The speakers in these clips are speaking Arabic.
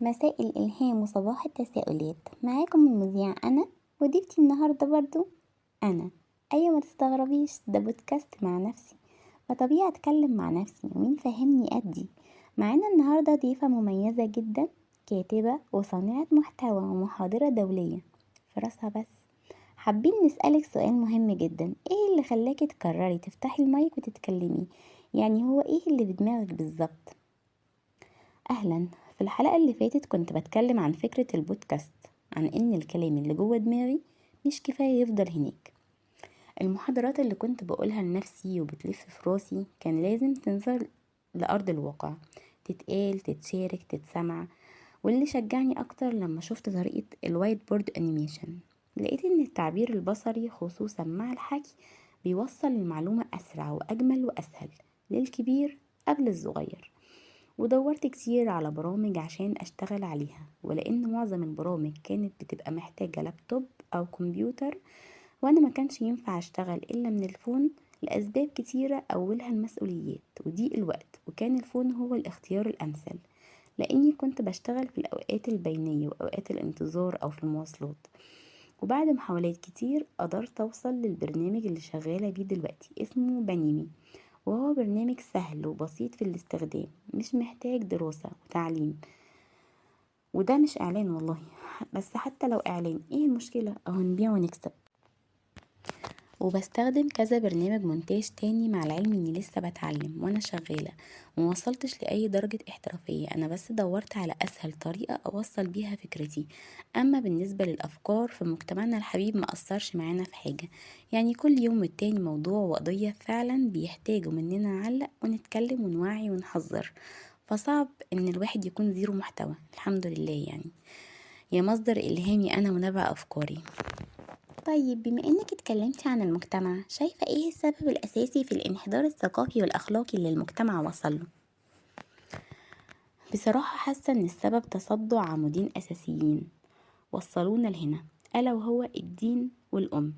مساء الإلهام وصباح التساؤلات. معاكم المذيع أنا وضيفتي النهاردة برضو أنا. أيوة، ما تستغربيش، ده بودكاست مع نفسي، فطبيعي أتكلم مع نفسي ومين فاهمني أدي. معانا النهاردة ضيفة مميزة جدا، كاتبة وصانعة محتوى ومحاضرة دولية في راسها. بس حابين نسألك سؤال مهم جدا، ايه اللي خلاكي تقرري تفتحي المايك وتتكلمي؟ يعني هو ايه اللي في دماغك بالظبط؟ أهلا. في الحلقة اللي فاتت كنت بتكلم عن فكرة البودكاست، عن إن الكلام اللي جوه دماغي مش كفاية يفضل هناك. المحاضرات اللي كنت بقولها لنفسي وبتلف في راسي كان لازم تنزل لأرض الواقع، تتقال، تتشارك، تتسمع. واللي شجعني أكتر لما شفت طريقة الوايت بورد أنيميشن، لقيت إن التعبير البصري خصوصا مع الحكي بيوصل المعلومة أسرع وأجمل وأسهل للكبير قبل الصغير. ودورت كتير على برامج عشان اشتغل عليها، ولان معظم البرامج كانت بتبقى محتاجة لابتوب او كمبيوتر، وانا ما كانش ينفع اشتغل الا من الفون لاسباب كتيرة، اولها المسؤوليات وضيق الوقت، وكان الفون هو الاختيار الامثل لاني كنت بشتغل في الاوقات البينية واوقات الانتظار او في المواصلات. وبعد محاولات كتير قدرت اوصل للبرنامج اللي شغالة بيه دلوقتي، اسمه بنيمي. وهو برنامج سهل وبسيط في الاستخدام، مش محتاج دراسة وتعليم. وده مش اعلان والله، بس حتى لو اعلان ايه المشكلة؟ اهو نبيع ونكسب. وبستخدم كذا برنامج مونتاج تاني، مع العلم اني لسه بتعلم وانا شغالة وموصلتش لأي درجة احترافية. انا بس دورت على اسهل طريقة اوصل بيها فكرتي. اما بالنسبة للافكار، في مجتمعنا الحبيب ما اثرش معانا في حاجة، يعني كل يوم والتاني موضوع وقضية فعلا بيحتاجوا مننا نعلق ونتكلم ونوعي ونحذر. فصعب ان الواحد يكون زيرو محتوى، الحمد لله يعني. يا مصدر الهامي انا ونبع افكاري. طيب، بما انك اتكلمتي عن المجتمع، شايفة ايه السبب الاساسي في الانحدار الثقافي والاخلاقي اللي المجتمع وصله؟ بصراحة حاسة ان السبب تصدع عمودين اساسيين وصلونا لهنا، الا وهو الدين والام.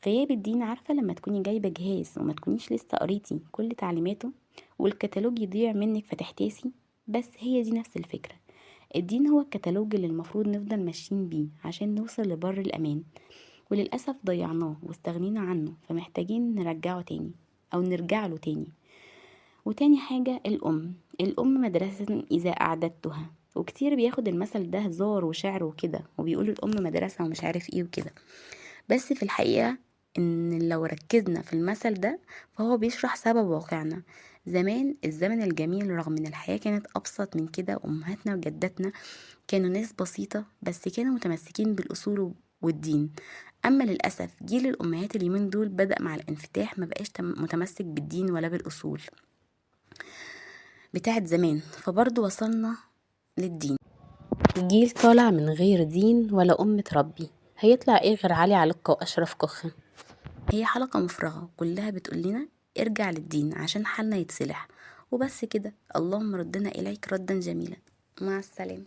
غياب الدين، عارفة لما تكوني جايبة جهاز وما تكونيش لسه قريتي كل تعليماته والكتالوج يضيع منك فتحتاسي؟ بس هي دي نفس الفكرة. الدين هو الكتالوج اللي المفروض نفضل ماشيين بيه عشان نوصل لبر الامان، وللأسف ضيعناه واستغنينا عنه، فمحتاجين نرجعه تاني أو نرجع له تاني. وتاني حاجة الأم مدرسة إذا أعددتها. وكتير بياخد المثل ده هزار وشعر وكده، وبيقول الأم مدرسة ومش عارف ايه وكده. بس في الحقيقة ان لو ركزنا في المثل ده فهو بيشرح سبب واقعنا. زمان، الزمن الجميل، رغم ان الحياة كانت ابسط من كده، امهاتنا وجداتنا كانوا ناس بسيطة بس كانوا متمسكين بالاصول والدين. اما للاسف جيل الامهات اليومين دول بدأ مع الانفتاح، ما بقاش متمسك بالدين ولا بالاصول بتاعت زمان، فبرضه وصلنا للدين. جيل طالع من غير دين ولا ام تربي، هيطلع ايه غير علي علقة واشرف كخة؟ هي حلقة مفرغة كلها بتقول لنا ارجع للدين عشان حالنا يتصلح، وبس كده. اللهم ردنا إليك ردا جميلا. مع السلامة.